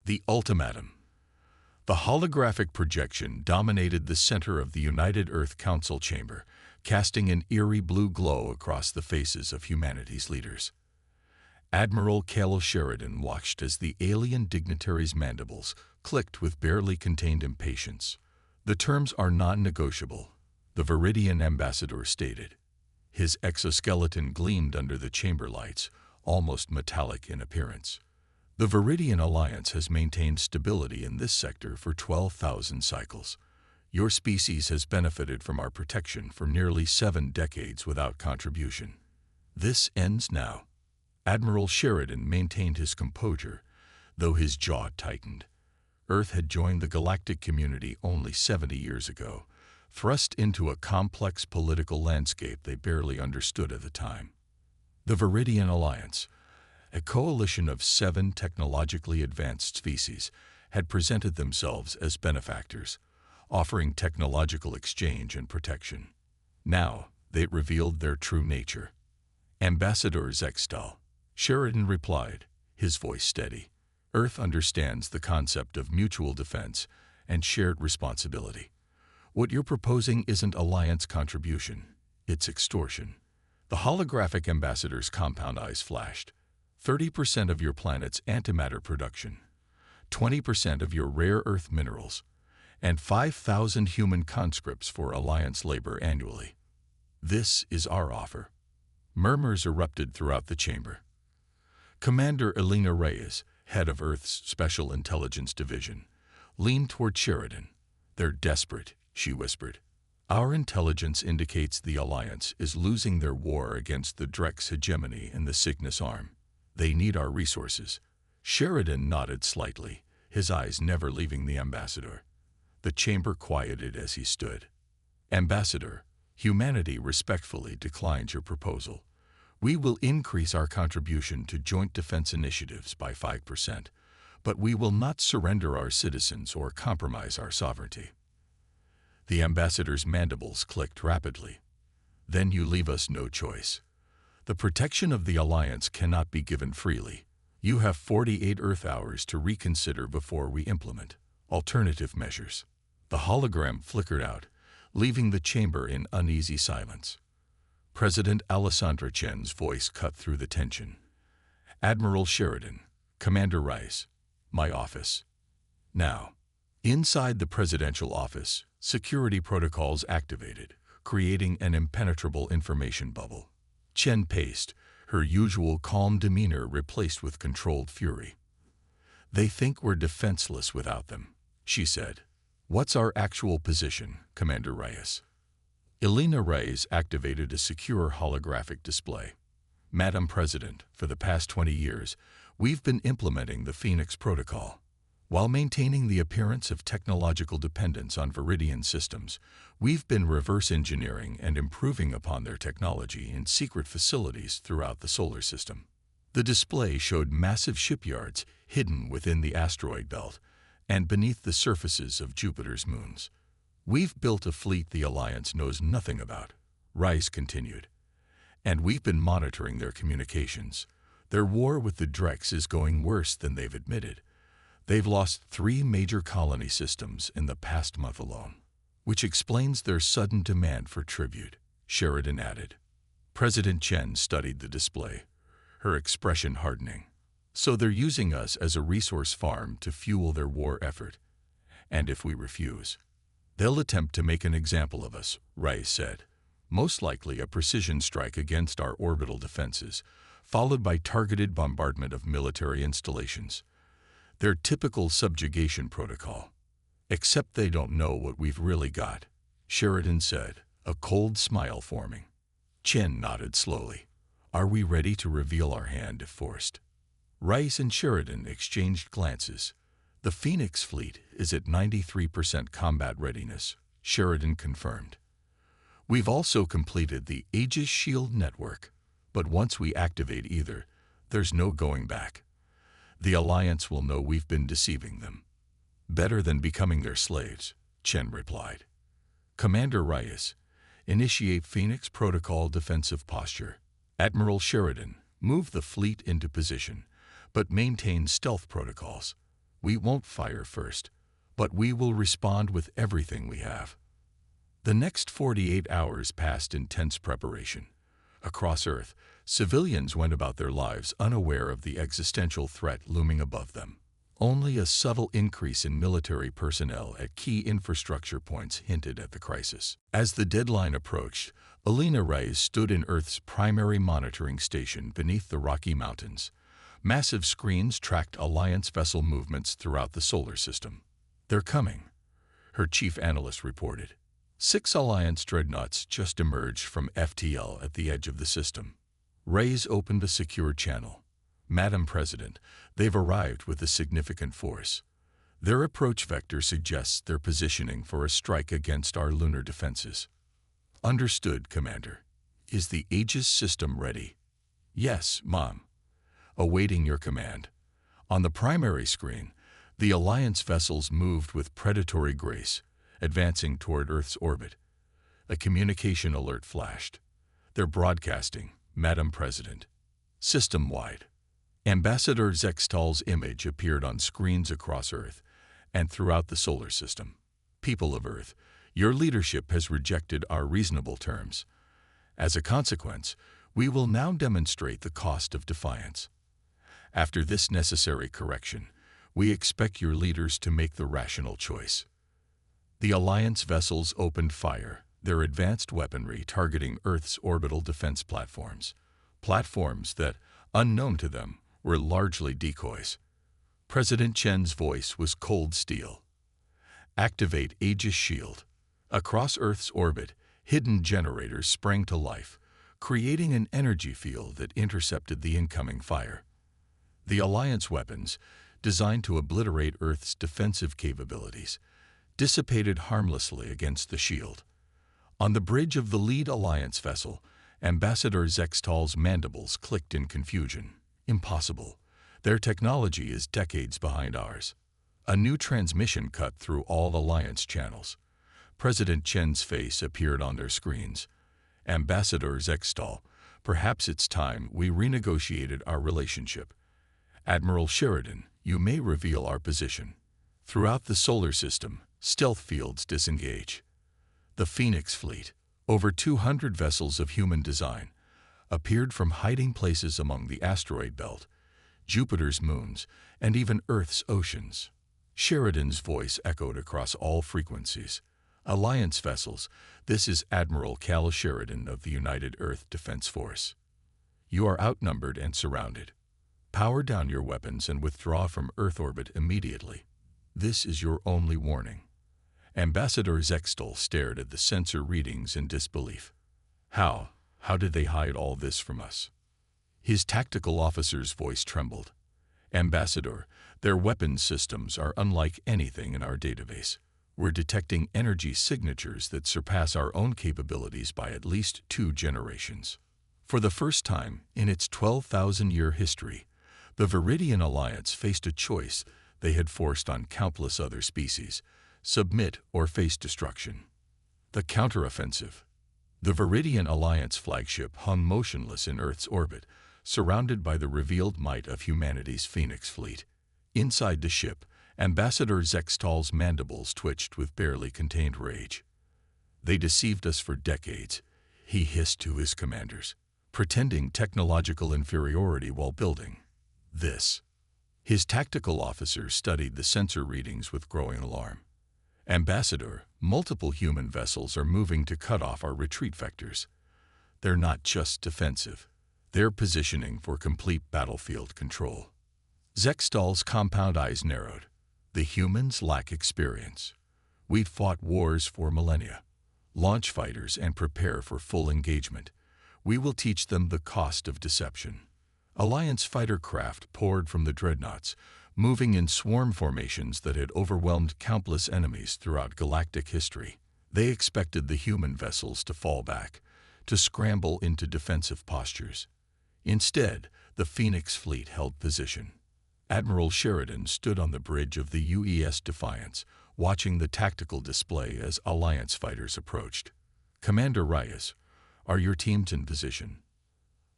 The ultimatum. The holographic projection dominated the center of the United Earth Council chamber, casting an eerie blue glow across the faces of humanity's leaders. Admiral Cale Sheridan watched as the alien dignitary's mandibles clicked with barely contained impatience. "The terms are non-negotiable," the Viridian ambassador stated. His exoskeleton gleamed under the chamber lights, almost metallic in appearance. "The Viridian Alliance has maintained stability in this sector for 12,000 cycles. Your species has benefited from our protection for nearly 7 decades without contribution. This ends now." Admiral Sheridan maintained his composure, though his jaw tightened. Earth had joined the galactic community only 70 years ago, thrust into a complex political landscape they barely understood at the time. The Viridian Alliance, a coalition of 7 technologically advanced species, had presented themselves as benefactors, offering technological exchange and protection. Now, they revealed their true nature. "Ambassador Zextal," Sheridan replied, his voice steady, "Earth understands the concept of mutual defense and shared responsibility. What you're proposing isn't alliance contribution, it's extortion." The holographic ambassador's compound eyes flashed. 30% of your planet's antimatter production, 20% of your rare earth minerals, and 5,000 human conscripts for alliance labor annually. This is our offer. Murmurs erupted throughout the chamber. Commander Elena Reyes, head of Earth's Special Intelligence Division, leaned toward Sheridan. "They're desperate," she whispered. "Our intelligence indicates the Alliance is losing their war against the Drex hegemony in the Cygnus Arm. They need our resources." Sheridan nodded slightly, his eyes never leaving the ambassador. The chamber quieted as he stood. "Ambassador, humanity respectfully declines your proposal. We will increase our contribution to joint defense initiatives by 5%, but we will not surrender our citizens or compromise our sovereignty." The ambassador's mandibles clicked rapidly. "Then you leave us no choice. The protection of the Alliance cannot be given freely. You have 48 Earth hours to reconsider before we implement alternative measures." The hologram flickered out, leaving the chamber in uneasy silence. President Alessandra Chen's voice cut through the tension. "Admiral Sheridan, Commander Rice, my office." Now, inside the presidential office, security protocols activated, creating an impenetrable information bubble. Chen paced, her usual calm demeanor replaced with controlled fury. "They think we're defenseless without them," she said. "What's our actual position, Commander Reyes?" Elena Reyes activated a secure holographic display. "Madam President, for the past 20 years, we've been implementing the Phoenix Protocol. While maintaining the appearance of technological dependence on Viridian systems, we've been reverse engineering and improving upon their technology in secret facilities throughout the solar system." The display showed massive shipyards hidden within the asteroid belt and beneath the surfaces of Jupiter's moons. "We've built a fleet the Alliance knows nothing about," Rice continued. "And we've been monitoring their communications. Their war with the Drex is going worse than they've admitted. They've lost 3 major colony systems in the past month alone, which explains their sudden demand for tribute," Sheridan added. President Chen studied the display, her expression hardening. "So they're using us as a resource farm to fuel their war effort. And if we refuse, they'll attempt to make an example of us," Rice said. "Most likely a precision strike against our orbital defenses, followed by targeted bombardment of military installations. Their typical subjugation protocol. Except they don't know what we've really got," Sheridan said, a cold smile forming. Chen nodded slowly. "Are we ready to reveal our hand if forced?" Rice and Sheridan exchanged glances. "The Phoenix fleet is at 93% combat readiness," Sheridan confirmed. "We've also completed the Aegis Shield network, but once we activate either, there's no going back. The Alliance will know we've been deceiving them." "Better than becoming their slaves," Chen replied. "Commander Reyes, initiate Phoenix Protocol defensive posture. Admiral Sheridan, move the fleet into position, but maintain stealth protocols. We won't fire first, but we will respond with everything we have. The next 48 hours passed in tense preparation. Across Earth, civilians went about their lives unaware of the existential threat looming above them. Only a subtle increase in military personnel at key infrastructure points hinted at the crisis. As the deadline approached, Alina Reyes stood in Earth's primary monitoring station beneath the Rocky Mountains. Massive screens tracked Alliance vessel movements throughout the solar system. "They're coming," her chief analyst reported. 6 Alliance dreadnoughts just emerged from FTL at the edge of the system. Reyes opened a secure channel. "Madam President, they've arrived with a significant force. Their approach vector suggests they're positioning for a strike against our lunar defenses." "Understood, Commander. Is the Aegis system ready?" "Yes, Mom. Awaiting your command." On the primary screen, the Alliance vessels moved with predatory grace, advancing toward Earth's orbit. A communication alert flashed. "They're broadcasting, Madam President. System-wide." Ambassador Zextal's image appeared on screens across Earth and throughout the solar system. "People of Earth, your leadership has rejected our reasonable terms. As a consequence, we will now demonstrate the cost of defiance. After this necessary correction, we expect your leaders to make the rational choice." The Alliance vessels opened fire, their advanced weaponry targeting Earth's orbital defense platforms. Platforms that, unknown to them, were largely decoys. President Chen's voice was cold steel. "Activate Aegis Shield." Across Earth's orbit, hidden generators sprang to life, creating an energy field that intercepted the incoming fire. The Alliance weapons, designed to obliterate Earth's defensive capabilities, dissipated harmlessly against the shield. On the bridge of the lead Alliance vessel, Ambassador Zextal's mandibles clicked in confusion. "Impossible. Their technology is decades behind ours." A new transmission cut through all Alliance channels. President Chen's face appeared on their screens. "Ambassador Zextal, perhaps it's time we renegotiated our relationship. Admiral Sheridan, you may reveal our position." Throughout the solar system, stealth fields disengage. The Phoenix Fleet, over 200 vessels of human design, appeared from hiding places among the asteroid belt, Jupiter's moons, and even Earth's oceans. Sheridan's voice echoed across all frequencies. "Alliance vessels, this is Admiral Cal Sheridan of the United Earth Defense Force. You are outnumbered and surrounded. Power down your weapons and withdraw from Earth orbit immediately. This is your only warning." Ambassador Zextal stared at the sensor readings in disbelief. How did they hide all this from us?" His tactical officer's voice trembled. "Ambassador, their weapons systems are unlike anything in our database. We're detecting energy signatures that surpass our own capabilities by at least 2 generations. For the first time in its 12,000-year history, the Viridian Alliance faced a choice they had forced on countless other species: submit or face destruction. The counteroffensive. The Viridian Alliance flagship hung motionless in Earth's orbit, surrounded by the revealed might of humanity's Phoenix Fleet. Inside the ship, Ambassador Zextal's mandibles twitched with barely contained rage. "They deceived us for decades," he hissed to his commanders, "pretending technological inferiority while building this." His tactical officers studied the sensor readings with growing alarm. "Ambassador, multiple human vessels are moving to cut off our retreat vectors. They're not just defensive. They're positioning for complete battlefield control." Zextal's compound eyes narrowed. "The humans lack experience. We've fought wars for millennia. Launch fighters and prepare for full engagement. We will teach them the cost of deception." Alliance fighter craft poured from the dreadnoughts, moving in swarm formations that had overwhelmed countless enemies throughout galactic history. They expected the human vessels to fall back, to scramble into defensive postures. Instead, the Phoenix Fleet held position. Admiral Sheridan stood on the bridge of the UES Defiance, watching the tactical display as Alliance fighters approached. "Commander Reyes, are your teams in position?"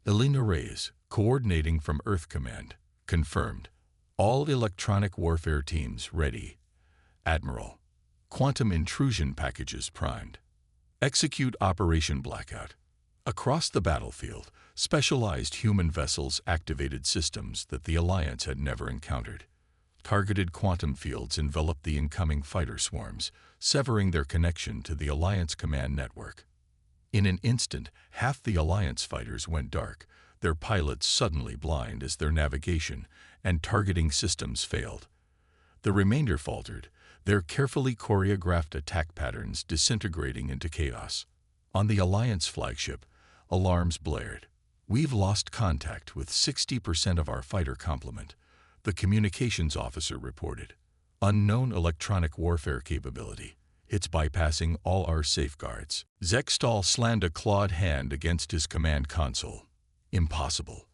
Alina Reyes, coordinating from Earth Command, confirmed. All electronic warfare teams ready. Admiral. Quantum intrusion packages primed. Execute Operation Blackout. Across the battlefield, specialized human vessels activated systems that the Alliance had never encountered. Targeted quantum fields enveloped the incoming fighter swarms, severing their connection to the Alliance command network. In an instant, half the Alliance fighters went dark, their pilots suddenly blind as their navigation and targeting systems failed. The remainder faltered, their carefully choreographed attack patterns disintegrating into chaos. On the Alliance flagship, alarms blared. "We've lost contact with 60% of our fighter complement," the communications officer reported. "Unknown electronic warfare capability. It's bypassing all our safeguards." Zextal slammed a clawed hand against his command console. "Impossible.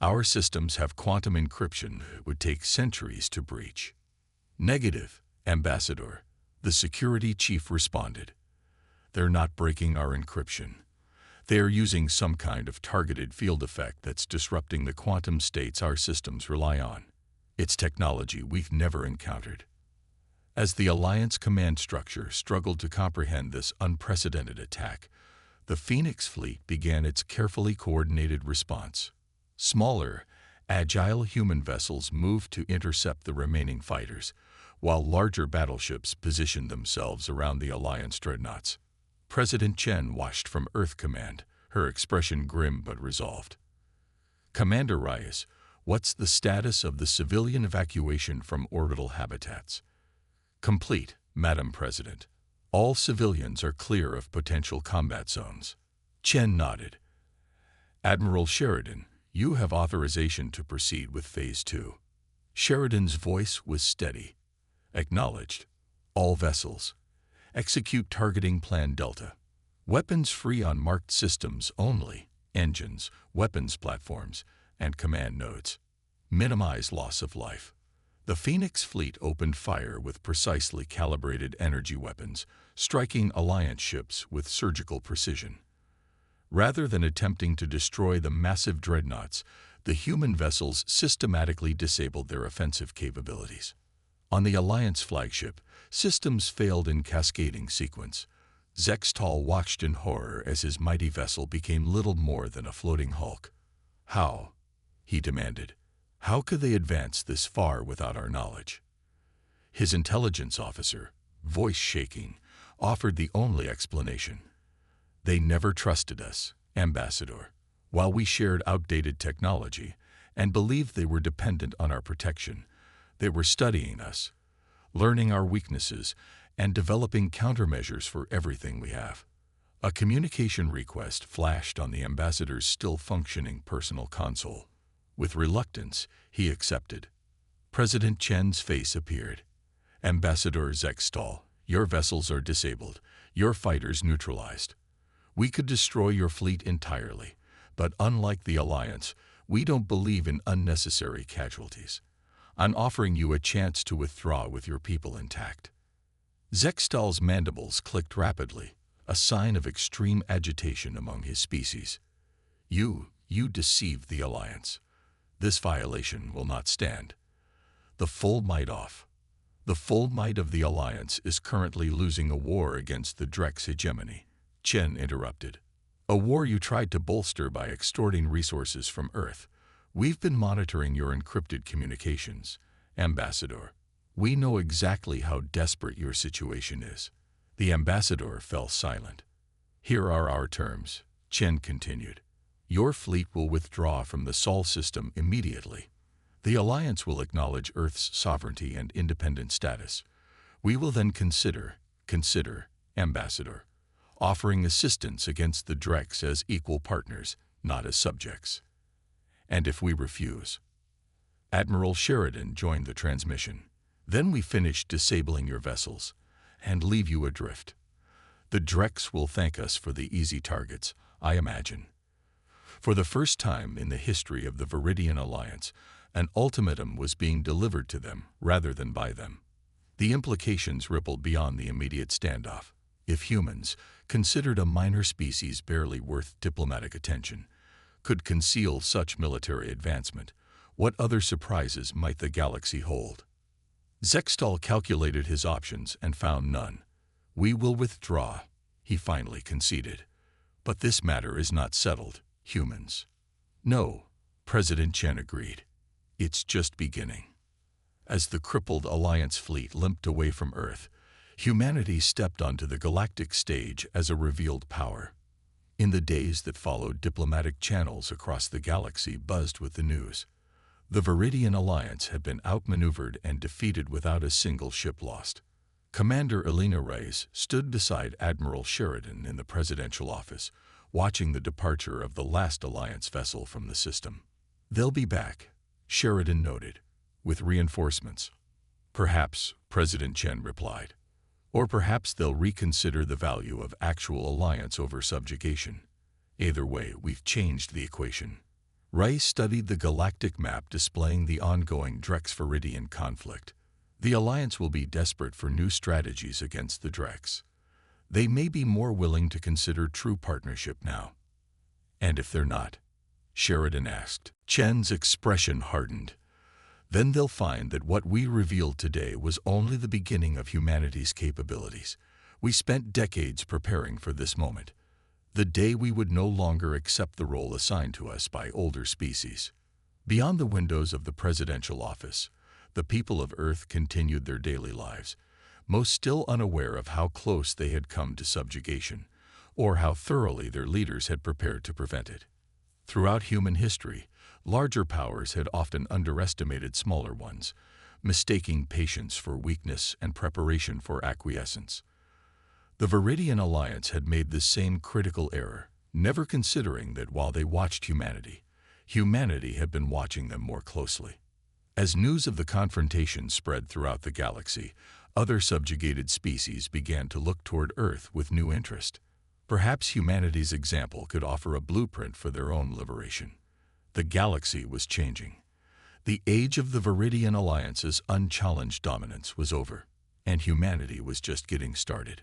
Our systems have quantum encryption that would take centuries to breach." "Negative, Ambassador," the security chief responded. "They're not breaking our encryption. They are using some kind of targeted field effect that's disrupting the quantum states our systems rely on. It's technology we've never encountered." As the Alliance command structure struggled to comprehend this unprecedented attack, the Phoenix fleet began its carefully coordinated response. Smaller, agile human vessels moved to intercept the remaining fighters, while larger battleships positioned themselves around the Alliance dreadnoughts. President Chen watched from Earth Command, her expression grim but resolved. "Commander Reyes, what's the status of the civilian evacuation from orbital habitats?" "Complete, Madam President. All civilians are clear of potential combat zones." Chen nodded. "Admiral Sheridan, you have authorization to proceed with Phase 2. Sheridan's voice was steady. "Acknowledged. All vessels. Execute Targeting Plan Delta. Weapons free on marked systems only, engines, weapons platforms, and command nodes. Minimize loss of life." The Phoenix fleet opened fire with precisely calibrated energy weapons, striking Alliance ships with surgical precision. Rather than attempting to destroy the massive dreadnoughts, the human vessels systematically disabled their offensive capabilities. On the Alliance flagship, systems failed in cascading sequence. Zextal watched in horror as his mighty vessel became little more than a floating hulk. "How?" he demanded. "How could they advance this far without our knowledge?" His intelligence officer, voice shaking, offered the only explanation. "They never trusted us, Ambassador, while we shared outdated technology and believed they were dependent on our protection. They were studying us, learning our weaknesses, and developing countermeasures for everything we have." A communication request flashed on the ambassador's still-functioning personal console. With reluctance, he accepted. President Chen's face appeared. "Ambassador Zextal, your vessels are disabled, your fighters neutralized. We could destroy your fleet entirely, but unlike the Alliance, we don't believe in unnecessary casualties. I'm offering you a chance to withdraw with your people intact." Zextal's mandibles clicked rapidly, a sign of extreme agitation among his species. You deceived the Alliance. This violation will not stand. The full might off. The full might of the Alliance is currently losing a war against the Drex hegemony," Chen interrupted. "A war you tried to bolster by extorting resources from Earth. We've been monitoring your encrypted communications, Ambassador. We know exactly how desperate your situation is." The ambassador fell silent. "Here are our terms," Chen continued. "Your fleet will withdraw from the Sol system immediately. The Alliance will acknowledge Earth's sovereignty and independent status. We will then consider, Ambassador, offering assistance against the Drex as equal partners, not as subjects. And if we refuse..." Admiral Sheridan joined the transmission. "Then we finish disabling your vessels and leave you adrift. The Drex will thank us for the easy targets, I imagine." For the first time in the history of the Viridian Alliance, an ultimatum was being delivered to them rather than by them. The implications rippled beyond the immediate standoff. If humans, considered a minor species barely worth diplomatic attention, could conceal such military advancement, What other surprises might the galaxy hold? Zextal calculated his options and found none. "We will withdraw," he finally conceded. "But this matter is not settled, humans." "No," President Chen agreed. "It's just beginning." As the crippled Alliance fleet limped away from Earth, humanity stepped onto the galactic stage as a revealed power. In the days that followed, diplomatic channels across the galaxy buzzed with the news. The Viridian Alliance had been outmaneuvered and defeated without a single ship lost. Commander Elena Reyes stood beside Admiral Sheridan in the presidential office, watching the departure of the last Alliance vessel from the system. "They'll be back," Sheridan noted, "with reinforcements." "Perhaps," President Chen replied. "Or perhaps they'll reconsider the value of actual alliance over subjugation. Either way, we've changed the equation." Ray studied the galactic map displaying the ongoing Drex-Viridian conflict. The Alliance will be desperate for new strategies against the Drex. They may be more willing to consider true partnership now. "And if they're not?" Sheridan asked. Chen's expression hardened. "Then they'll find that what we revealed today was only the beginning of humanity's capabilities. We spent decades preparing for this moment. The day we would no longer accept the role assigned to us by older species." Beyond the windows of the presidential office, the people of Earth continued their daily lives, most still unaware of how close they had come to subjugation, or how thoroughly their leaders had prepared to prevent it. Throughout human history, larger powers had often underestimated smaller ones, mistaking patience for weakness and preparation for acquiescence. The Viridian Alliance had made this same critical error, never considering that while they watched humanity had been watching them more closely. As news of the confrontation spread throughout the galaxy, other subjugated species began to look toward Earth with new interest. Perhaps humanity's example could offer a blueprint for their own liberation. The galaxy was changing. The age of the Viridian Alliance's unchallenged dominance was over, and humanity was just getting started.